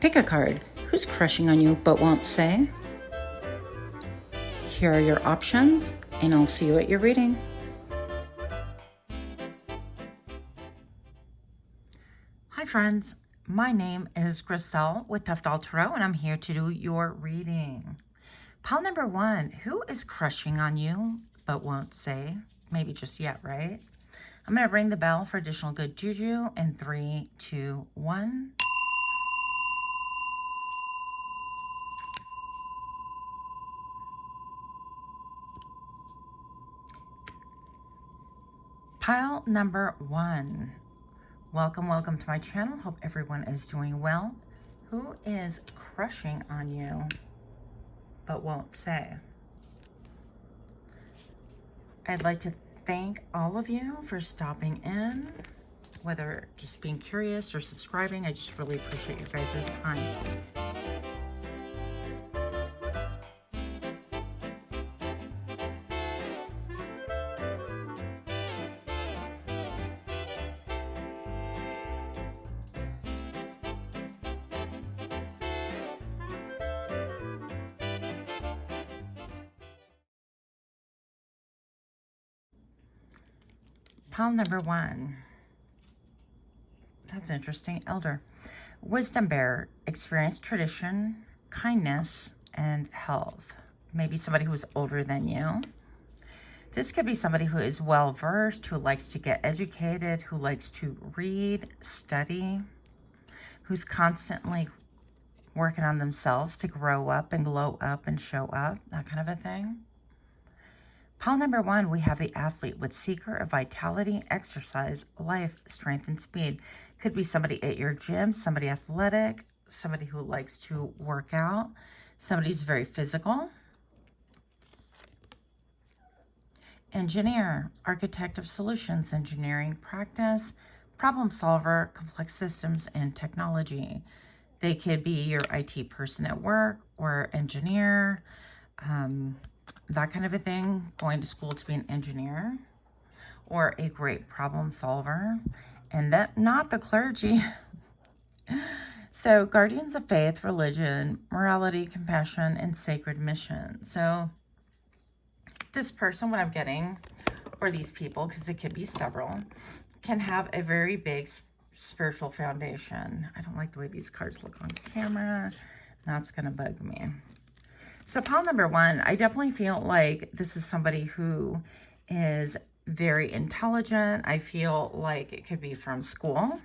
Pick a card. Who's crushing on you but won't say? Here are your options, and I'll see you at your reading. Hi friends, my name is Griselle with Toughdolltarot, and I'm here to do your reading. Pile number 1, who is crushing on you but won't say? Maybe just yet, right? I'm going to ring the bell for additional good juju in 3, 2, 1. Pile number 1. Welcome to my channel. Hope everyone is doing well. Who is crushing on you but won't say? I'd like to thank all of you for stopping in, whether just being curious or subscribing. I just really appreciate your guys' time. Pile number 1. That's interesting. Elder. Wisdom bearer. Experience, tradition, kindness, and health. Maybe somebody who's older than you. This could be somebody who is well-versed, who likes to get educated, who likes to read, study, who's constantly working on themselves to grow up and glow up and show up, that kind of a thing. Pile number 1, we have the athlete with seeker of vitality, exercise, life, strength, and speed. Could be somebody at your gym, somebody athletic, somebody who likes to work out, somebody who's very physical. Engineer, architect of solutions, engineering practice, problem solver, complex systems, and technology. They could be your IT person at work or engineer, that kind of a thing, going to school to be an engineer or a great problem solver, and that not the clergy. So guardians of faith, religion, morality, compassion, and sacred mission. So this person, what I'm getting, or these people, because it could be several, can have a very big spiritual foundation. I don't like the way these cards look on camera. That's going to bug me. So pile number 1, I definitely feel like this is somebody who is very intelligent. I feel like it could be from school,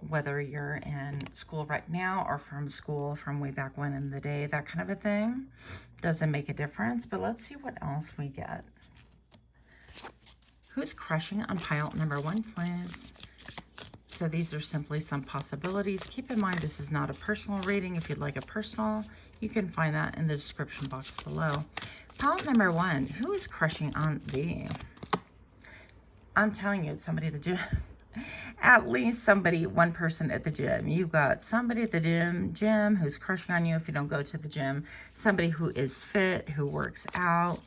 whether you're in school right now or from school from way back when in the day, that kind of a thing. Doesn't make a difference, but let's see what else we get. Who's crushing on pile number 1, please? So these are simply some possibilities. Keep in mind, this is not a personal reading. If you'd like a personal, you can find that in the description box below. Pile number 1, who is crushing on thee? I'm telling you, it's somebody at the gym. At least somebody, one person at the gym. You've got somebody at the gym who's crushing on you if you don't go to the gym. Somebody who is fit, who works out,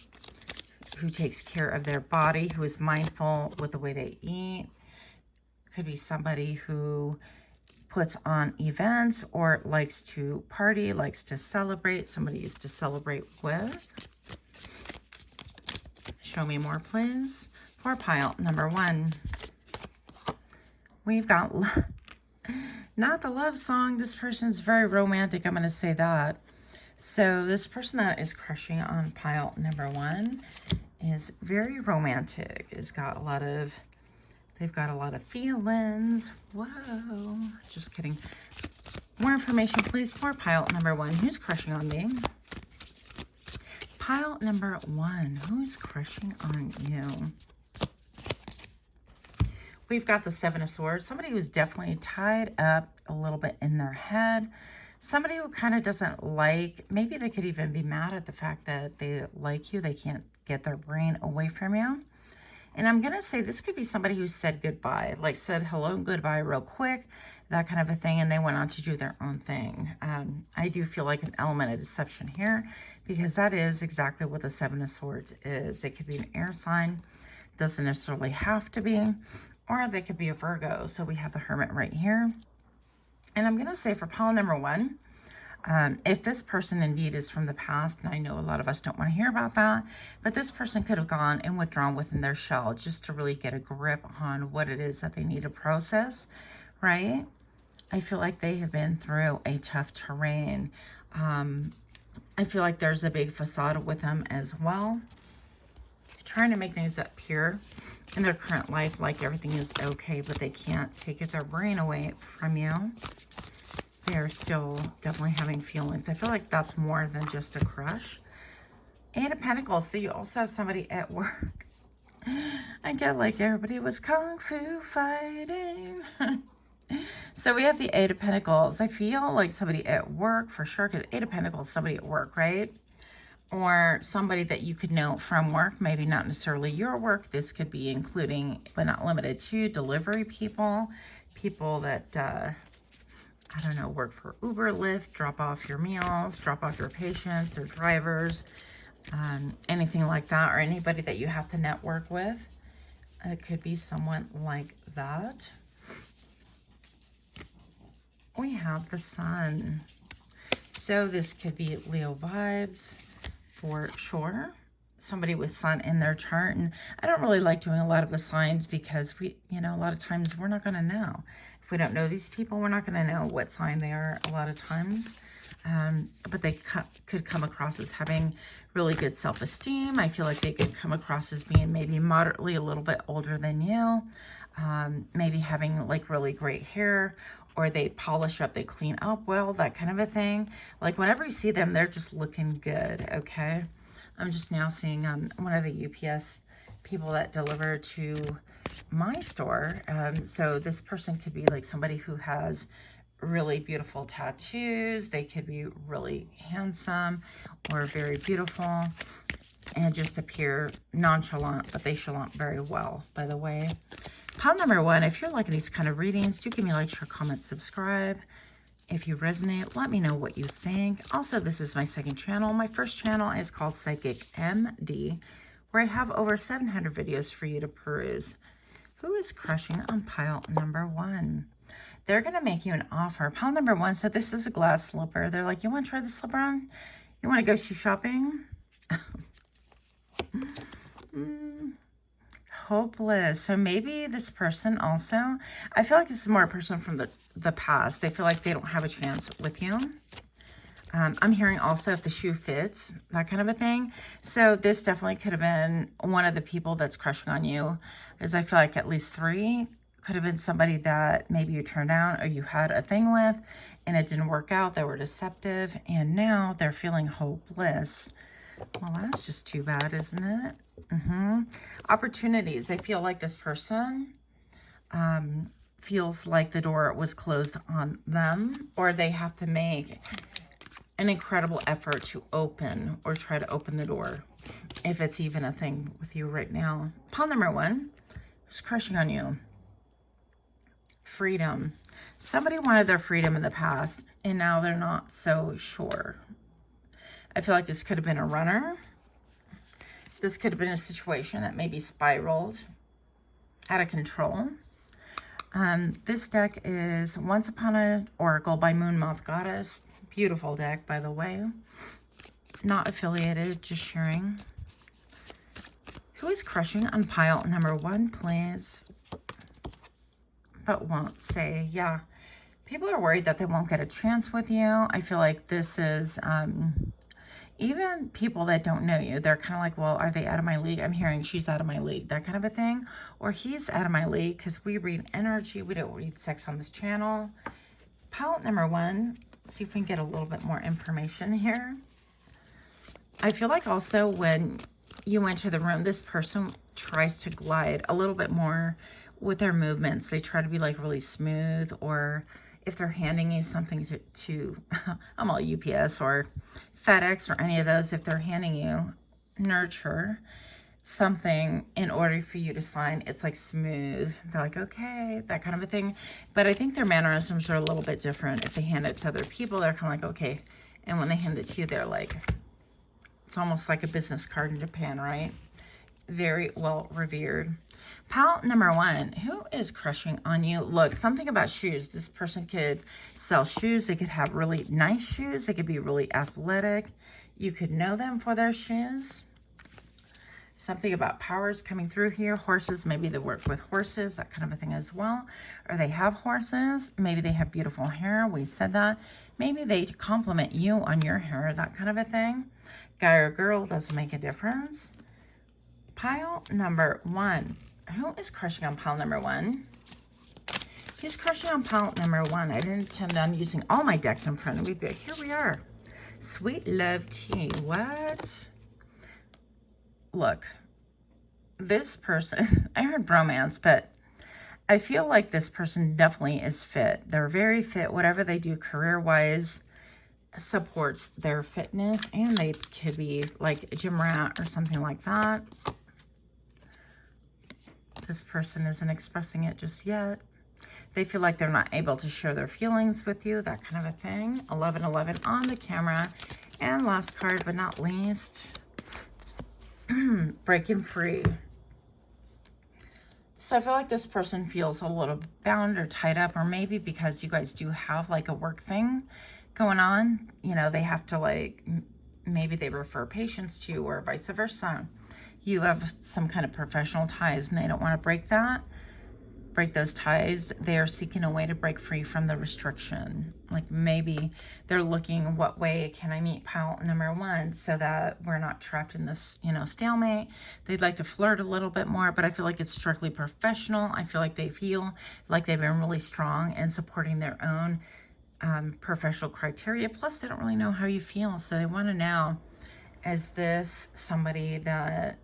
who takes care of their body, who is mindful with the way they eat. Could be somebody who puts on events or likes to party, likes to celebrate, somebody used to celebrate with. Show me more, please. For pile number 1, we've got not the love song. This person's very romantic, I'm going to say that. So this person that is crushing on pile number 1 is very romantic. They've got a lot of feelings. Whoa. Just kidding. More information, please, for pile number 1. Who's crushing on me? Pile number 1. Who's crushing on you? We've got the 7 of Swords. Somebody who's definitely tied up a little bit in their head. Somebody who kind of doesn't like, maybe they could even be mad at the fact that they like you. They can't get their brain away from you. And I'm going to say this could be somebody who said goodbye, like said hello and goodbye real quick, that kind of a thing, and they went on to do their own thing. I do feel like an element of deception here, because that is exactly what the 7 of Swords is. It could be an air sign, doesn't necessarily have to be, or they could be a Virgo. So we have the Hermit right here. And I'm going to say for pile number 1, if this person indeed is from the past, and I know a lot of us don't want to hear about that, but this person could have gone and withdrawn within their shell just to really get a grip on what it is that they need to process, right? I feel like they have been through a tough terrain. I feel like there's a big facade with them as well. Trying to make things appear in their current life like everything is okay, but they can't take their brain away from you. They're still definitely having feelings. I feel like that's more than just a crush. 8 of Pentacles. So you also have somebody at work. I get like everybody was kung fu fighting. So we have the 8 of Pentacles. I feel like somebody at work for sure, because 8 of Pentacles, somebody at work, right? Or somebody that you could know from work, maybe not necessarily your work. This could be including, but not limited to, delivery people, people that, I don't know, work for Uber, Lyft, drop off your meals, drop off your patients or drivers, anything like that, or anybody that you have to network with. It could be someone like that. We have the Sun. So this could be Leo vibes. For sure, somebody with Sun in their chart. And I don't really like doing a lot of the signs because we, a lot of times we're not going to know. If we don't know these people, we're not going to know what sign they are a lot of times. But they could come across as having really good self-esteem. I feel like they could come across as being maybe moderately a little bit older than you. Maybe having like really great hair, or they polish up, they clean up well, that kind of a thing. Like whenever you see them, they're just looking good, okay? I'm just now seeing one of the UPS people that deliver to my store. So this person could be like somebody who has really beautiful tattoos. They could be really handsome or very beautiful and just appear nonchalant, but they chalant very well, by the way. Pile number 1, if you're liking these kind of readings, do give me a like, share, comment, subscribe. If you resonate, let me know what you think. Also, this is my second channel. My first channel is called PsychicMD, where I have over 700 videos for you to peruse. Who is crushing on pile number 1? They're going to make you an offer. Pile number 1, so this is a glass slipper. They're like, you want to try the slipper on? You want to go shoe shopping? Hopeless. So maybe this person also, I feel like this is more a person from the past. They feel like they don't have a chance with you. I'm hearing also if the shoe fits, that kind of a thing. So this definitely could have been one of the people that's crushing on you, as I feel like at least 3 could have been somebody that maybe you turned down or you had a thing with and it didn't work out. They were deceptive and now they're feeling hopeless. Well, that's just too bad, isn't it? Opportunities. I feel like this person feels like the door was closed on them, or they have to make an incredible effort to open or try to open the door, if it's even a thing with you right now. Pile number 1 is crushing on you. Freedom. Somebody wanted their freedom in the past, and now they're not so sure. I feel like this could have been a runner. This could have been a situation that maybe spiraled out of control. This deck is Once Upon an Oracle by Moonmoth Goddess. Beautiful deck, by the way. Not affiliated, just sharing. Who is crushing on pile number 1, please? But won't say, yeah. People are worried that they won't get a chance with you. I feel like this is... even people that don't know you, they're kind of like, well, are they out of my league? I'm hearing she's out of my league, that kind of a thing. Or he's out of my league, because we read energy. We don't read sex on this channel. Palette number 1. See if we can get a little bit more information here. I feel like also when you enter the room, this person tries to glide a little bit more with their movements. They try to be like really smooth, or if they're handing you something to I'm all UPS or FedEx or any of those, if they're handing you nurture something in order for you to sign, it's like smooth. They're like, okay, that kind of a thing. But I think their mannerisms are a little bit different. If they hand it to other people, they're kind of like, okay. And when they hand it to you, they're like, it's almost like a business card in Japan, right? very well revered. Pile number 1, who is crushing on you? Look, something about shoes. This person could sell shoes. They could have really nice shoes. They could be really athletic. You could know them for their shoes. Something about powers coming through here. Horses, maybe they work with horses, that kind of a thing as well. Or they have horses. Maybe they have beautiful hair. We said that. Maybe they compliment you on your hair, that kind of a thing. Guy or girl, doesn't make a difference. Pile number 1. Who is crushing on pile number 1? Who's crushing on pile number 1? I didn't intend on using all my decks in front of me, but here we are. Sweet love tea. What? Look, this person, I heard bromance, but I feel like this person definitely is fit. They're very fit. Whatever they do career-wise supports their fitness, and they could be like a gym rat or something like that. This person isn't expressing it just yet. They feel like they're not able to share their feelings with you, that kind of a thing. 1111 on the camera. And last card, but not least, breaking free. So I feel like this person feels a little bound or tied up, or maybe because you guys do have like a work thing going on, you know, they have to like, maybe they refer patients to you or vice versa. You have some kind of professional ties and they don't want to break those ties. They are seeking a way to break free from the restriction. Like maybe they're looking, what way can I meet pile number 1 so that we're not trapped in this, you know, stalemate. They'd like to flirt a little bit more, but I feel like it's strictly professional. I feel like they feel like they've been really strong in supporting their own professional criteria. Plus, they don't really know how you feel. So they want to know, is this somebody that,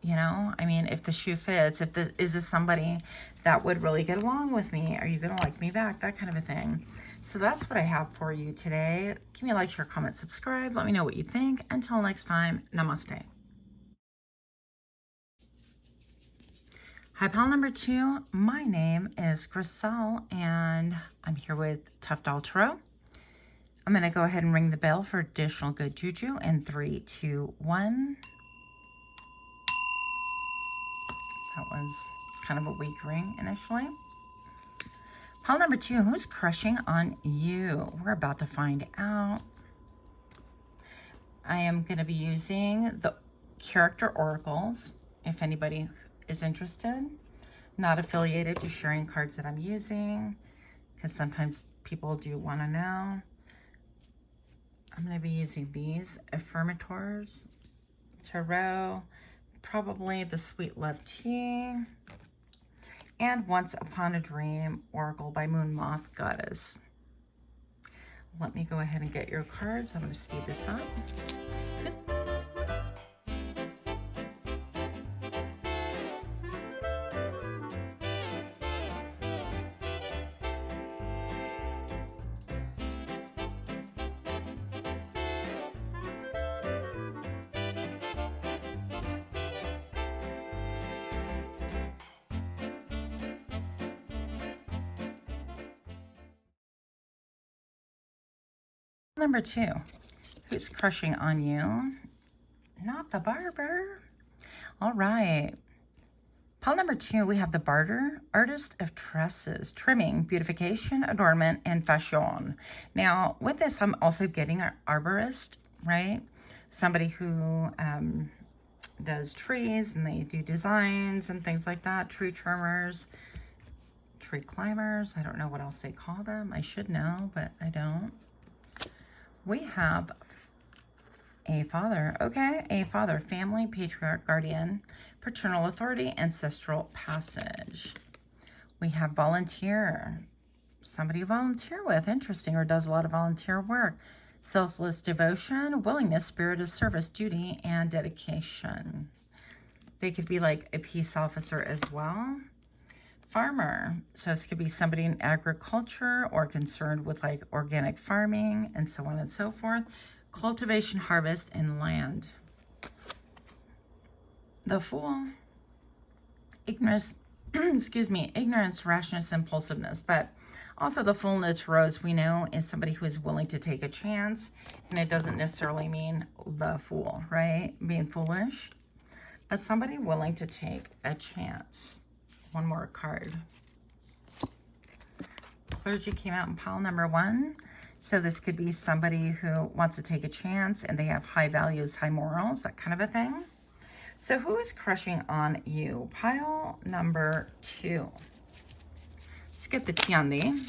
you know, I mean, if the shoe fits, is this somebody that would really get along with me? Are you going to like me back? That kind of a thing. So that's what I have for you today. Give me a like, share, comment, subscribe. Let me know what you think. Until next time, namaste. Hi, pile number 2. My name is Griselle, and I'm here with Toughdolltarot. I'm going to go ahead and ring the bell for additional good juju in 3, 2, 1. That was kind of a weak ring initially. Pile number 2, who's crushing on you? We're about to find out. I am going to be using the character oracles if anybody is interested. Not affiliated, just sharing cards that I'm using because sometimes people do want to know. I'm going to be using these affirmators, tarot, probably the Sweet Love Tea, and Once Upon a Dream Oracle by Moon Moth Goddess. Let me go ahead and get your cards. I'm going to speed this up. Number 2, who's crushing on you? Not the barber. All right. Pile number 2, we have the barter, artist of tresses, trimming, beautification, adornment, and fashion. Now, with this, I'm also getting an arborist, right? Somebody who does trees, and they do designs and things like that. Tree trimmers, tree climbers. I don't know what else they call them. I should know, but I don't. We have a father, okay? A father, family, patriarch, guardian, paternal authority, ancestral passage. We have volunteer, somebody you volunteer with, interesting, or does a lot of volunteer work. Selfless devotion, willingness, spirit of service, duty, and dedication. They could be like a peace officer as well. Farmer, so this could be somebody in agriculture or concerned with like organic farming and so on and so forth. Cultivation, harvest, and land. The Fool, ignorance, excuse me, ignorance, rashness, impulsiveness. But also the Fool in the Tarot, as we know, is somebody who is willing to take a chance, and it doesn't necessarily mean the Fool, right? Being foolish. Is somebody willing to take a chance? One more card. Clergy came out in pile number 1. So this could be somebody who wants to take a chance and they have high values, high morals, that kind of a thing. So who is crushing on you? Pile number 2. Let's get the tea on thee.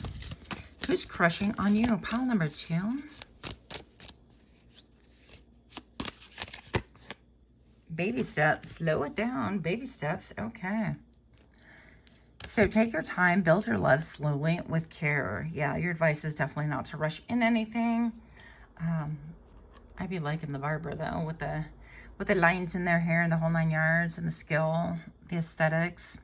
Who's crushing on you? Pile number 2. Baby steps. Slow it down. Baby steps. Okay. So take your time. Build your love slowly with care. Yeah, your advice is definitely not to rush in anything. I'd be liking the barber, though, with the lines in their hair and the whole 9 yards and the skill, the aesthetics.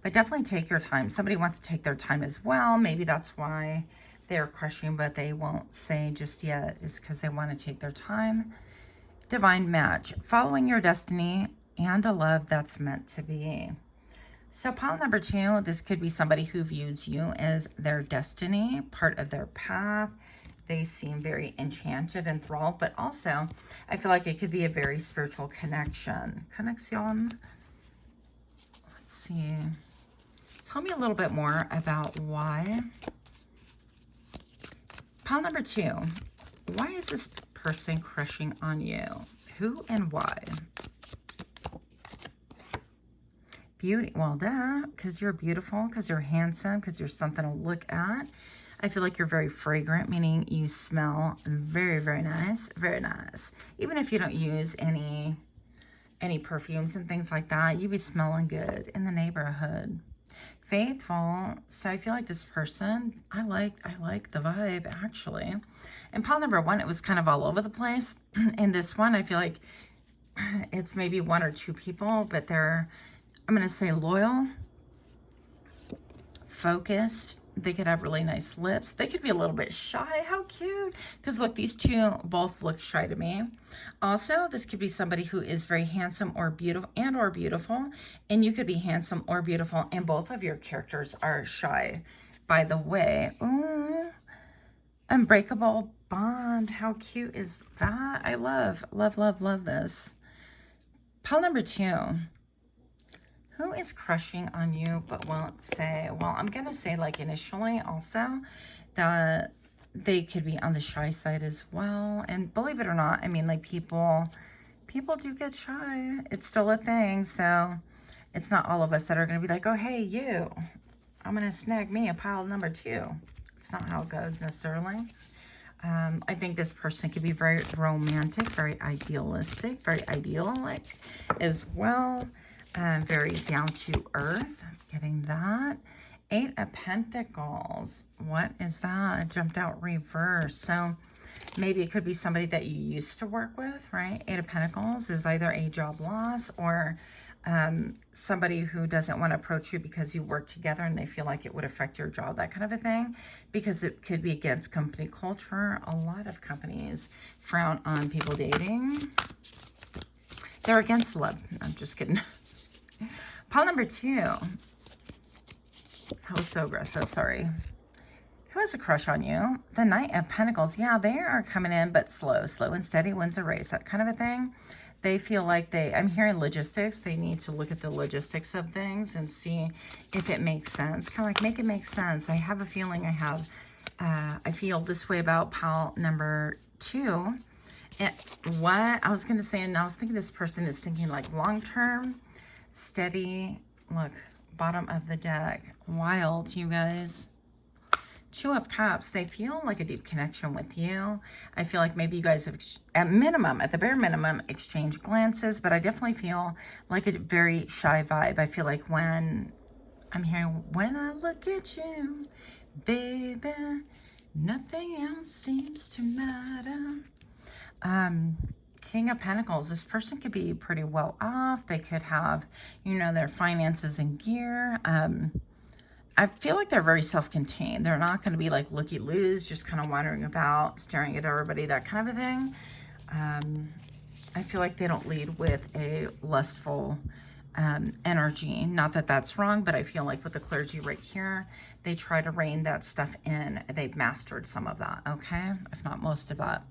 But definitely take your time. Somebody wants to take their time as well. Maybe that's why they're crushing, but they won't say just yet, is because they want to take their time. Divine match, following your destiny and a love that's meant to be. So pile number 2, this could be somebody who views you as their destiny, part of their path. They seem very enchanted, enthralled, but also I feel like it could be a very spiritual connection. Conexion. Let's see. Tell me a little bit more about why. Pile number 2. Why is this person crushing on you? Who and why? Beauty. Well, duh. Because you're beautiful, because you're handsome, because you're something to look at. I feel like you're very fragrant, meaning you smell very, very nice. Very nice. Even if you don't use any perfumes and things like that, you be smelling good in the neighborhood. Faithful. So I feel like this person, I like the vibe, actually. In pile number 1, it was kind of all over the place. In this one, I feel like it's maybe 1 or 2 people, but they're, I'm going to say, loyal, focused. They could have really nice lips. They could be a little bit shy. How cute. Because look, these 2 both look shy to me. Also, this could be somebody who is very handsome or beautiful and you could be handsome or beautiful and both of your characters are shy. By the way, ooh, unbreakable bond. How cute is that? I love this. Pile number 2. Who is crushing on you but won't say? Well, I'm going to say, like, initially also that they could be on the shy side as well. And believe it or not, I mean, like, people do get shy. It's still a thing. So it's not all of us that are going to be like, oh, hey, you, I'm going to snag me a pile number 2. It's not how it goes necessarily. I think this person could be very romantic, very idealistic, very idyllic as well. Very down to earth. I'm getting that. 8 of Pentacles. What is that? It jumped out reverse. So maybe it could be somebody that you used to work with, right? 8 of Pentacles is either a job loss or somebody who doesn't want to approach you because you work together and they feel like it would affect your job, that kind of a thing, because it could be against company culture. A lot of companies frown on people dating. They're against love. I'm just kidding. Pile number 2. That was so aggressive. Sorry. Who has a crush on you? The Knight of Pentacles. Yeah, they are coming in, but slow and steady wins a race. That kind of a thing. They feel like I'm hearing logistics. They need to look at the logistics of things and see if it makes sense. Kind of like, make it make sense. I have a feeling I feel this way about pile number 2. And what I was going to say, and I was thinking this person is thinking like long-term, steady. Look, bottom of the deck. Wild, you guys. 2 of Cups. They feel like a deep connection with you. I feel like maybe you guys have, at the bare minimum, exchanged glances, but I definitely feel like a very shy vibe. I feel like when I'm hearing, when I look at you, baby, nothing else seems to matter. King of Pentacles. This person could be pretty well off. They could have, their finances in gear. I feel like they're very self-contained. They're not going to be like looky-loos, just kind of wandering about, staring at everybody, that kind of a thing. I feel like they don't lead with a lustful energy. Not that that's wrong, but I feel like with the clergy right here, they try to rein that stuff in. They've mastered some of that, okay? If not most of that.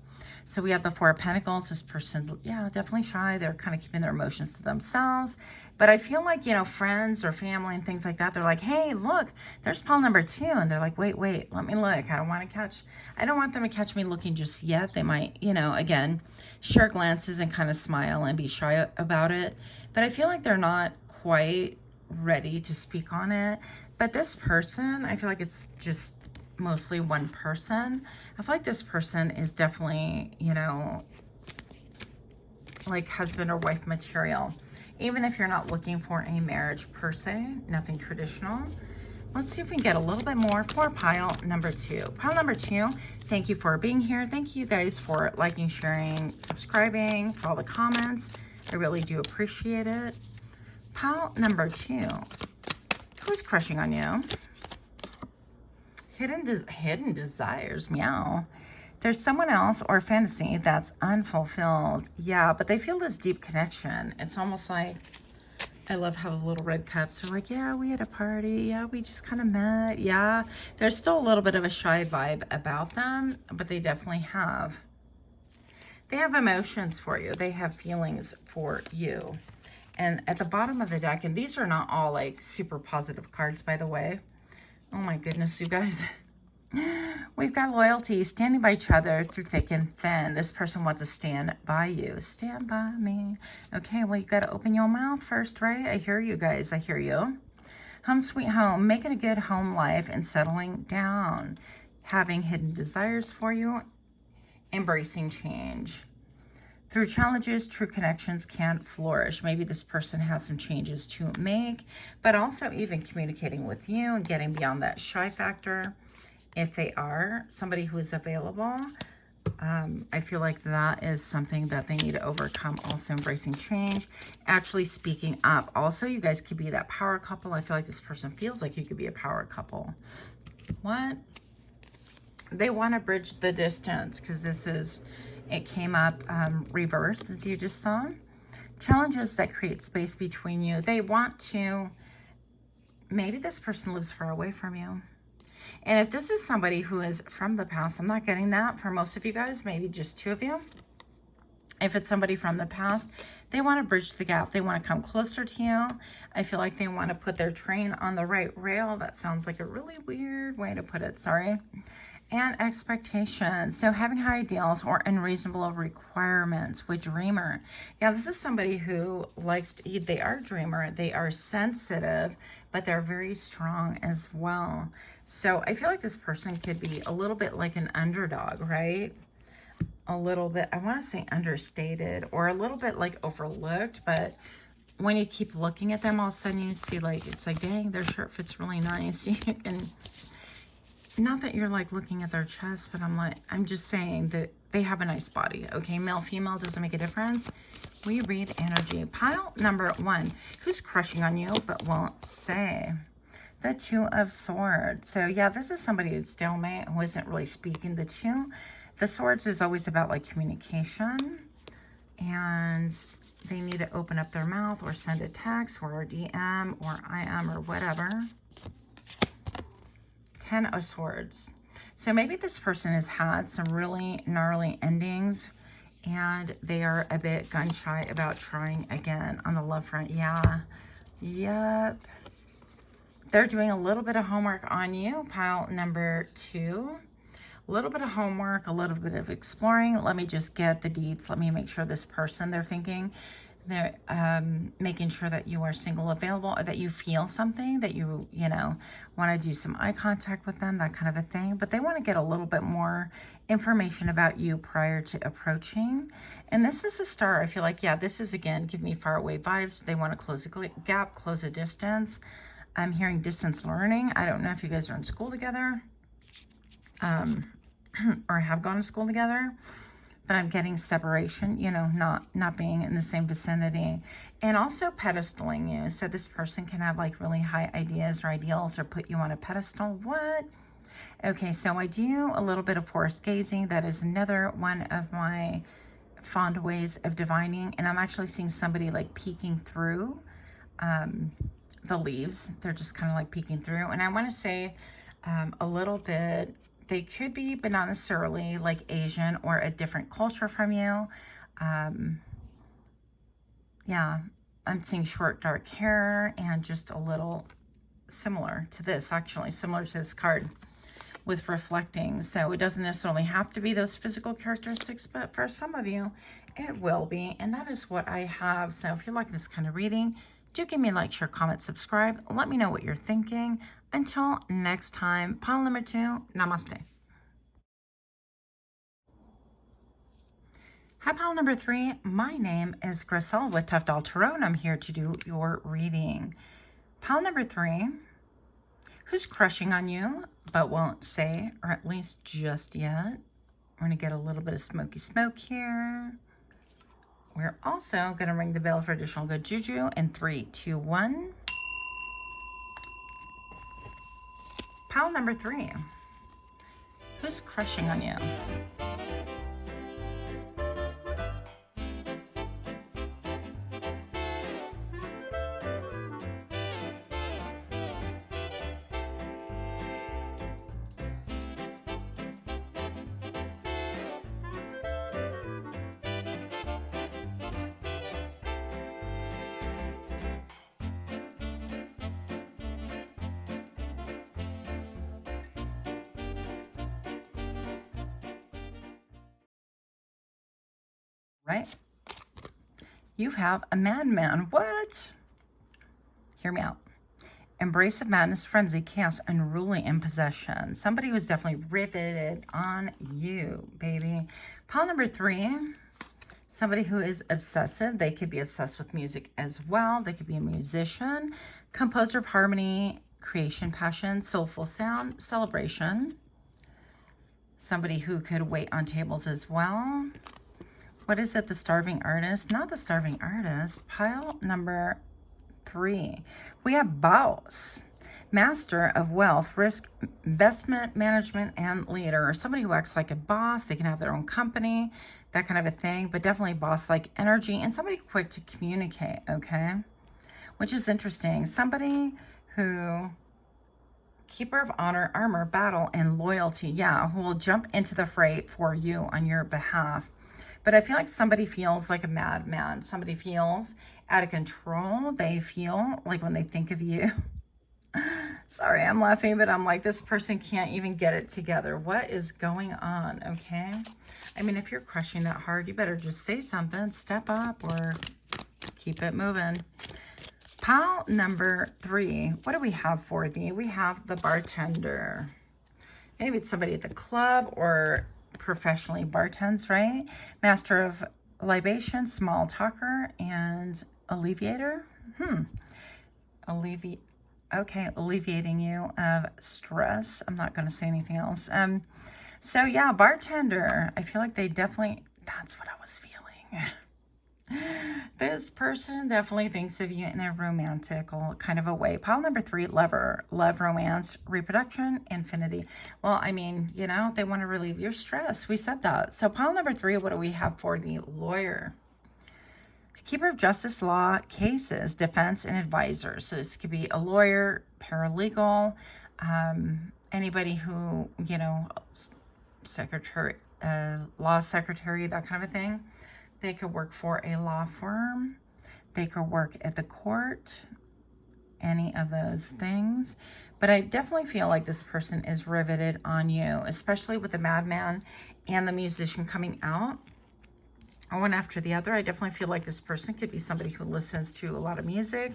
So we have the Four of Pentacles. This person's, yeah, definitely shy. They're kind of keeping their emotions to themselves. But I feel like, you know, friends or family and things like that, they're like, hey, look, there's pile number 2. And they're like, wait, let me look. I don't want them to catch me looking just yet. They might, you know, again, share glances and kind of smile and be shy about it. But I feel like they're not quite ready to speak on it. But this person, I feel like it's just mostly one person. I feel like this person is definitely, you know, like husband or wife material. Even if you're not looking for a marriage per se, nothing traditional. Let's see if we can get a little bit more for pile number 2. Pile number 2, thank you for being here. Thank you guys for liking, sharing, subscribing, for all the comments. I really do appreciate it. Pile number 2, who's crushing on you? Hidden desires, meow. There's someone else or fantasy that's unfulfilled. Yeah, but they feel this deep connection. It's almost like, I love how the little red cups are like, yeah, we had a party. Yeah, we just kind of met. Yeah, there's still a little bit of a shy vibe about them, but they definitely have. They have emotions for you. They have feelings for you. And at the bottom of the deck, and these are not all like super positive cards, by the way. Oh my goodness, you guys. We've got loyalty, standing by each other through thick and thin. This person wants to stand by you. Stand by me. Okay, well, you got to open your mouth first, right? I hear you guys. I hear you. Home sweet home. Making a good home life and settling down. Having hidden desires for you. Embracing change. Through challenges, true connections can flourish. Maybe this person has some changes to make, but also even communicating with you and getting beyond that shy factor. If they are somebody who is available, I feel like that is something that they need to overcome. Also embracing change, actually speaking up. Also, you guys could be that power couple. I feel like this person feels like you could be a power couple. What? They want to bridge the distance because this is... It came up reverse, as you just saw. Challenges that create space between you. They want to... Maybe this person lives far away from you. And if this is somebody who is from the past, I'm not getting that for most of you guys, maybe just 2 of you. If it's somebody from the past, they want to bridge the gap. They want to come closer to you. I feel like they want to put their train on the right rail. That sounds like a really weird way to put it. Sorry. And expectations. So having high ideals or unreasonable requirements with dreamer. Yeah, this is somebody who likes to eat. They are a dreamer. They are sensitive, but they're very strong as well. So I feel like this person could be a little bit like an underdog, right? A little bit, I want to say understated or a little bit like overlooked, but when you keep looking at them, all of a sudden you see like, it's like, dang, their shirt fits really nice. You can... Not that you're like looking at their chest, but I'm just saying that they have a nice body. Okay, male, female, doesn't make a difference. We read energy. Pile number 1. Who's crushing on you but won't say? The 2 of Swords. So yeah, this is somebody who's stalemate, who isn't really speaking. The 2. The Swords is always about like communication. And they need to open up their mouth or send a text or a DM or IM or whatever. 10 of Swords. So maybe this person has had some really gnarly endings and they are a bit gun shy about trying again on the love front. Yeah. Yep. They're doing a little bit of homework on you. Pile number 2. A little bit of homework, a little bit of exploring. Let me just get the deets. Let me make sure this person, they're thinking, they're making sure that you are single, available, or that you feel something, that you know, want to do some eye contact with them, that kind of a thing. But they want to get a little bit more information about you prior to approaching. And this is a star. I feel like, yeah, this is, again, give me far away vibes. They want to close a gap, close a distance. I'm hearing distance learning. I don't know if you guys are in school together or have gone to school together. But I'm getting separation, you know, not being in the same vicinity. And also pedestaling you. So this person can have like really high ideas or ideals or put you on a pedestal. What? Okay, so I do a little bit of forest gazing. That is another one of my fond ways of divining. And I'm actually seeing somebody like peeking through the leaves. They're just kind of like peeking through. And I want to say A little bit. They could be, but not necessarily, like Asian or a different culture from you. Yeah, I'm seeing short dark hair and just a little similar to this, actually, similar to this card with reflecting. So it doesn't necessarily have to be those physical characteristics, but for some of you, it will be. And that is what I have. So if you like this kind of reading, do give me a like, share, comment, subscribe. Let me know what you're thinking. Until next time, pile number 2, namaste. Hi, pile number 3. My name is Grisel with Toughdolltarot, and I'm here to do your reading. Pile number 3, who's crushing on you but won't say, or at least just yet. We're going to get a little bit of smoky smoke here. We're also going to ring the bell for additional good juju in 3, 2, 1. Pile number 3, who's crushing on you? Right? You have a madman. What? Hear me out. Embrace of madness, frenzy, chaos, unruly in possession. Somebody who's definitely riveted on you, baby. Pile number 3, somebody who is obsessive. They could be obsessed with music as well. They could be a musician, composer of harmony, creation, passion, soulful sound, celebration. Somebody who could wait on tables as well. What is it? The starving artist? Not the starving artist. Pile number 3. We have boss, master of wealth, risk, investment, management, and leader. Somebody who acts like a boss. They can have their own company, that kind of a thing, but definitely boss-like energy, and somebody quick to communicate, okay? Which is interesting. Somebody who, keeper of honor, armor, battle, and loyalty. Yeah, who will jump into the fray for you on your behalf. But I feel like somebody feels like a madman. Somebody feels out of control. They feel like when they think of you. Sorry, I'm laughing, but I'm like, this person can't even get it together. What is going on, okay? I mean, if you're crushing that hard, you better just say something, step up, or keep it moving. Pile number 3, what do we have for thee? We have the bartender. Maybe it's somebody at the club or professionally bartends, right? Master of libation, small talker, and alleviator. Alleviating you of stress. I'm not going to say anything else. So yeah, bartender. I feel like they definitely, that's what I was feeling. This person definitely thinks of you in a romantic kind of a way. Pile number 3, lover, love, romance, reproduction, infinity. Well, I mean, you know, they want to relieve your stress. We said that. So pile number 3, what do we have for the lawyer? Keeper of justice, law, cases, defense, and advisors. So this could be a lawyer, paralegal, anybody who, you know, secretary, law secretary, that kind of a thing. They could work for a law firm. They could work at the court, any of those things. But I definitely feel like this person is riveted on you, especially with the madman and the musician coming out one after the other. I definitely feel like this person could be somebody who listens to a lot of music.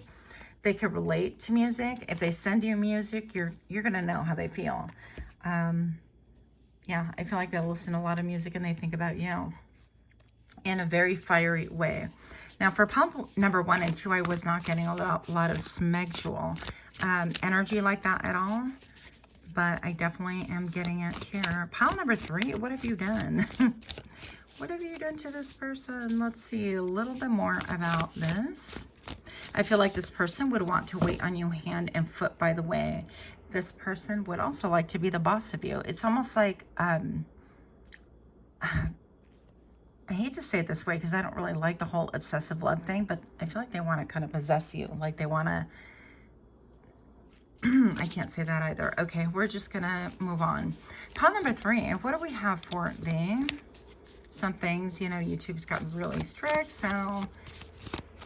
They could relate to music. If they send you music, you're going to know how they feel. Yeah, I feel like they'll listen to a lot of music and they think about you in a very fiery way. Now for pump number 1 and 2, I was not getting a lot of smexual energy like that at all, but I definitely am getting it here. Pile number 3, what have you done? What have you done to this person? Let's see a little bit more about this. I feel like this person would want to wait on you hand and foot, by the way. This person would also like to be the boss of you. It's almost like, I hate to say it this way because I don't really like the whole obsessive love thing, but I feel like they want to kind of possess you. Like they want to I can't say that either. Okay, we're just going to move on. Pile number 3. What do we have for some things, you know, YouTube's gotten really strict, so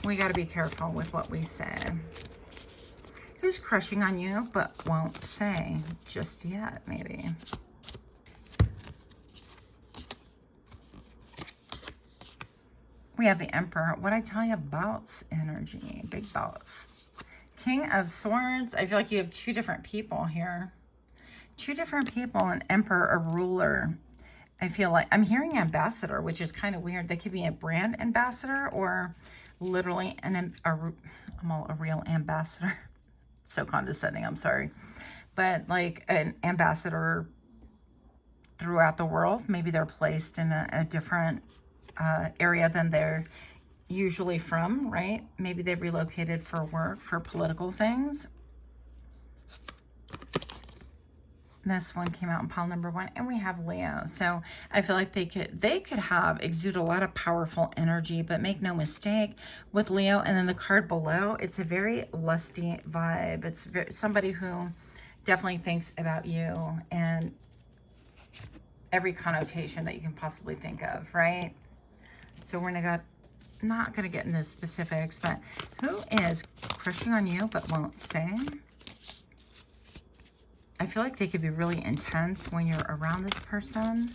we got to be careful with what we say. Who's crushing on you but won't say just yet, maybe? We have the Emperor. What I tell you about energy, big boss. King of Swords. I feel like you have 2 different people here. 2 different people, an Emperor, a ruler. I feel like I'm hearing ambassador, which is kind of weird. They could be a brand ambassador or literally I'm a real ambassador. So condescending, I'm sorry. But like an ambassador throughout the world. Maybe they're placed in a different area than they're usually from, right? Maybe they relocated for work, for political things. This one came out in pile number 1, and we have Leo. So I feel like they could exude a lot of powerful energy, but make no mistake with Leo. And then the card below, it's a very lusty vibe. It's somebody who definitely thinks about you and every connotation that you can possibly think of, right? So we're not gonna get into specifics, but who is crushing on you but won't say? I feel like they could be really intense when you're around this person.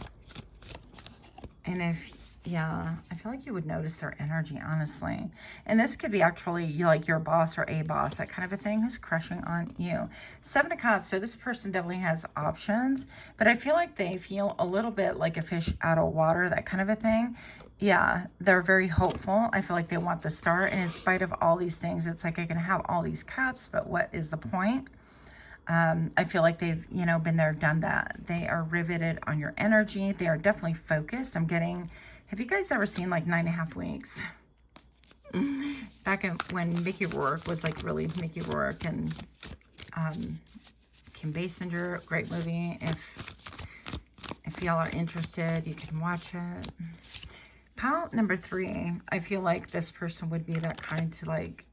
And yeah, I feel like you would notice their energy, honestly. And this could be actually like your boss or a boss, that kind of a thing, who's crushing on you. 7 of Cups, so this person definitely has options, but I feel like they feel a little bit like a fish out of water, that kind of a thing. Yeah, they're very hopeful. I feel like they want the star, and in spite of all these things, it's like I can have all these cups, but what is the point? I feel like they've, you know, been there, done that. They are riveted on your energy. They are definitely focused. Have you guys ever seen like 9.5 Weeks? Back when Mickey Rourke was like really Mickey Rourke, and Kim Basinger, great movie. If y'all are interested, you can watch it. Pile number 3, I feel like this person would be that kind to like,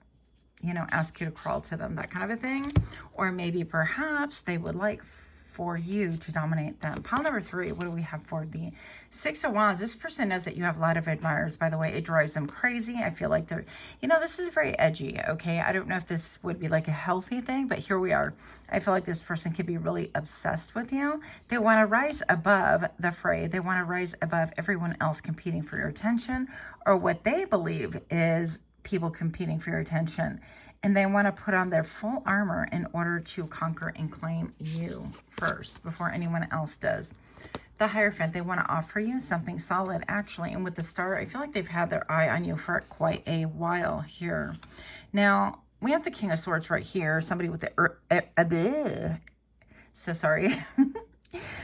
you know, ask you to crawl to them, that kind of a thing. Or maybe perhaps they would like for you to dominate them. Pile number 3, what do we have for the 6 of Wands? This person knows that you have a lot of admirers, by the way. It drives them crazy. I feel like they're, you know, this is very edgy, okay? I don't know if this would be like a healthy thing, but here we are. I feel like this person could be really obsessed with you. They want to rise above the fray. They want to rise above everyone else competing for your attention, or what they believe is people competing for your attention. And they want to put on their full armor in order to conquer and claim you first before anyone else does. The Hierophant, they want to offer you something solid, actually. And with the Star, I feel like they've had their eye on you for quite a while here. Now, we have the King of Swords right here. Somebody with the... so sorry.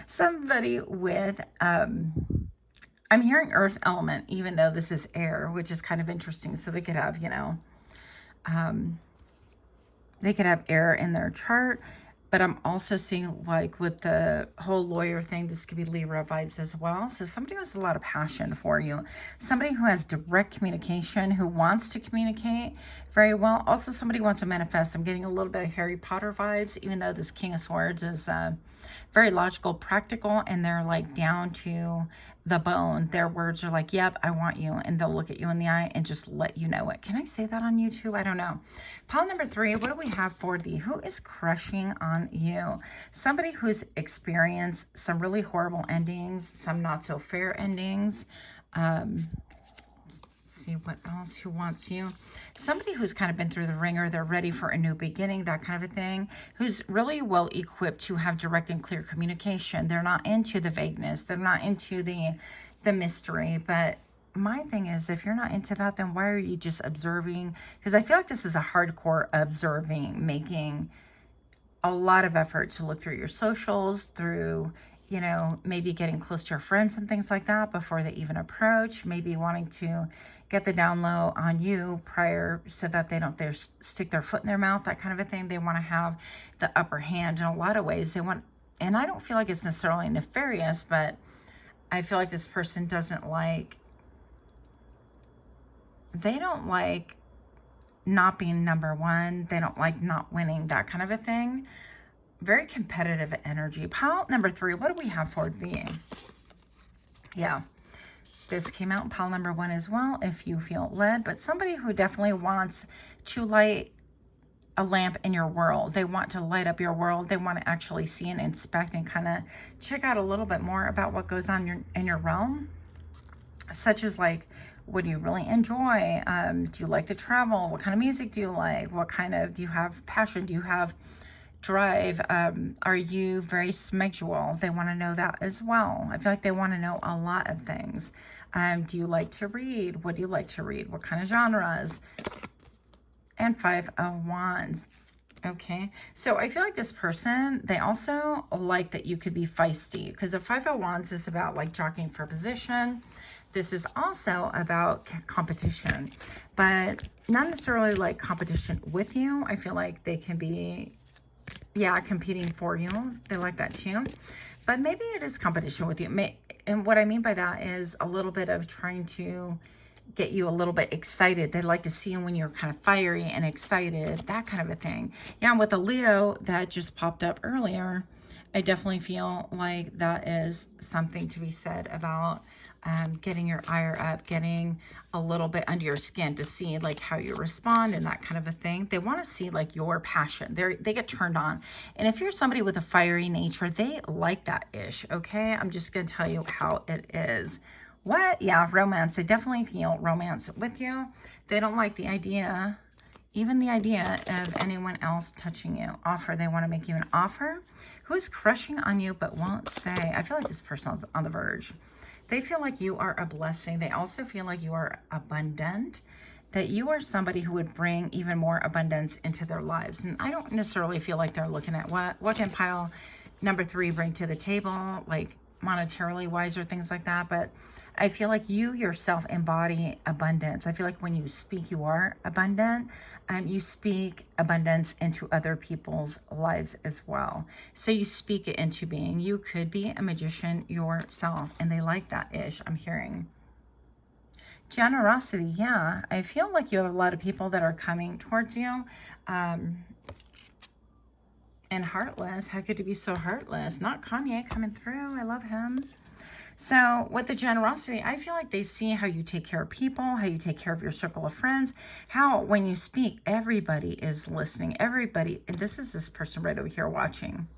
Somebody with... I'm hearing earth element, even though this is air, which is kind of interesting. So they could have, you know... they could have air in their chart, but I'm also seeing like with the whole lawyer thing, this could be Libra vibes as well. So somebody who has a lot of passion for you, somebody who has direct communication, who wants to communicate very well. Also somebody who wants to manifest. I'm getting a little bit of Harry Potter vibes, even though this King of Swords is very logical, practical, and they're like down to the bone. Their words are like, yep, I want you. And they'll look at you in the eye and just let you know it. Can I say that on YouTube? I don't know. Pile number 3, what do we have for the who is crushing on you? Somebody who's experienced some really horrible endings, some not so fair endings. See what else, who wants you? Somebody who's kind of been through the ringer, they're ready for a new beginning, that kind of a thing, who's really well equipped to have direct and clear communication. They're not into the vagueness, they're not into the mystery. But my thing is, if you're not into that, then why are you just observing? Because I feel like this is a hardcore observing, making a lot of effort to look through your socials, through, you know, maybe getting close to your friends and things like that before they even approach, maybe wanting to get the down low on you prior so that they don't stick their foot in their mouth, that kind of a thing. They want to have the upper hand in a lot of ways. They want, and I don't feel like it's necessarily nefarious, but I feel like this person doesn't like, they don't like not being number one. They don't like not winning, that kind of a thing. Very competitive energy. Pile number 3, what do we have for thee? Yeah, this came out in pile number 1 as well, if you feel led. But somebody who definitely wants to light a lamp in your world. They want to light up your world. They want to actually see and inspect and kind of check out a little bit more about what goes on in your realm. Such as like, what do you really enjoy? Do you like to travel? What kind of music do you like? What kind of, do you have passion? Do you have drive? Are you very sexual? They want to know that as well. I feel like they want to know a lot of things. Do you like to read? What do you like to read? What kind of genres? And 5 of Wands. Okay, so I feel like this person, they also like that you could be feisty, because the 5 of Wands is about like jockeying for position. This is also about competition, but not necessarily like competition with you. I feel like they can be, yeah, competing for you. They like that too, but maybe it is competition with you. And what I mean by that is a little bit of trying to get you a little bit excited. They like to see you when you're kind of fiery and excited, that kind of a thing. Yeah, with the Leo that just popped up earlier, I definitely feel like that is something to be said about getting your ire up, getting a little bit under your skin to see like how you respond and that kind of a thing. They want to see like your passion. They get turned on. And if you're somebody with a fiery nature, they like that ish. Okay, I'm just going to tell you how it is. What? Yeah, romance. They definitely feel romance with you. They don't like the idea, even the idea of anyone else touching you. Offer. They want to make you an offer. Who is crushing on you but won't say? I feel like this person's on the verge. They feel like you are a blessing. They also feel like you are abundant, that you are somebody who would bring even more abundance into their lives. And I don't necessarily feel like they're looking at what can pile number 3 bring to the table, like monetarily wise or things like that. But I feel like you yourself embody abundance. I feel like when you speak, you are abundant. You speak abundance into other people's lives as well. So you speak it into being. You could be a magician yourself, and they like that ish, I'm hearing. Generosity, yeah. I feel like you have a lot of people that are coming towards you. And heartless. How could you be so heartless? Not Kanye coming through. I love him. So with the generosity, I feel like they see how you take care of people, how you take care of your circle of friends, how when you speak, everybody is listening. Everybody, and this is this person right over here watching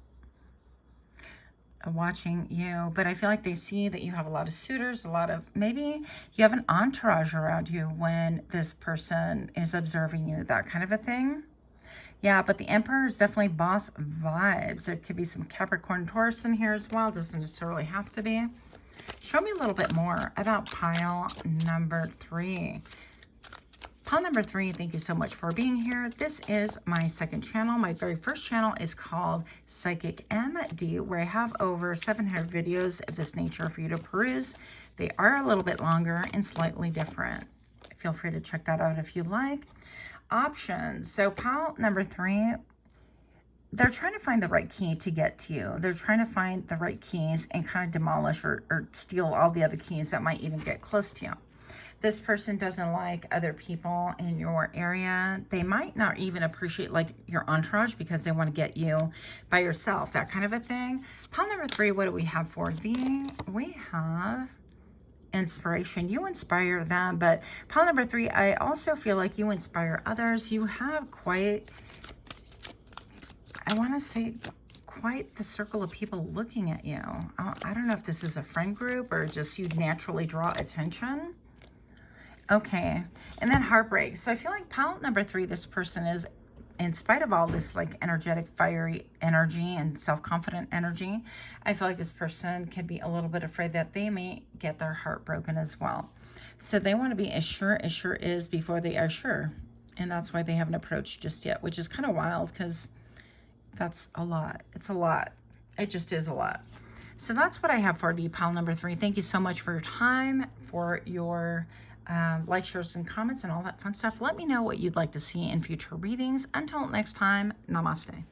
you. But I feel like they see that you have a lot of suitors, a lot of, maybe you have an entourage around you when this person is observing you, that kind of a thing. Yeah, but the Emperor is definitely boss vibes. There could be some Capricorn Taurus in here as well. Doesn't necessarily have to be. Show me a little bit more about pile number 3. Pile number 3, thank you so much for being here. This is my second channel. My very first channel is called PsychicMD, where I have over 700 videos of this nature for you to peruse. They are a little bit longer and slightly different. Feel free to check that out if you like. Options. So pile number 3, they're trying to find the right key to get to you. They're trying to find the right keys and kind of demolish or steal all the other keys that might even get close to you. This person doesn't like other people in your area. They might not even appreciate like your entourage because they want to get you by yourself, that kind of a thing. Pile number 3, what do we have for thee? We have inspiration. You inspire them, but pile number 3, I also feel like you inspire others. You have quite, I want to say, quite the circle of people looking at you. I don't know if this is a friend group or just you naturally draw attention. Okay, and then heartbreak. So I feel like pile number 3, this person is, in spite of all this like energetic, fiery energy and self-confident energy, I feel like this person can be a little bit afraid that they may get their heart broken as well. So they want to be as sure is before they are sure. And that's why they haven't approached just yet, which is kind of wild because that's a lot. It's a lot. It just is a lot. So that's what I have for you, pile number 3. Thank you so much for your time, for your likes, shares, and comments, and all that fun stuff. Let me know what you'd like to see in future readings. Until next time, namaste.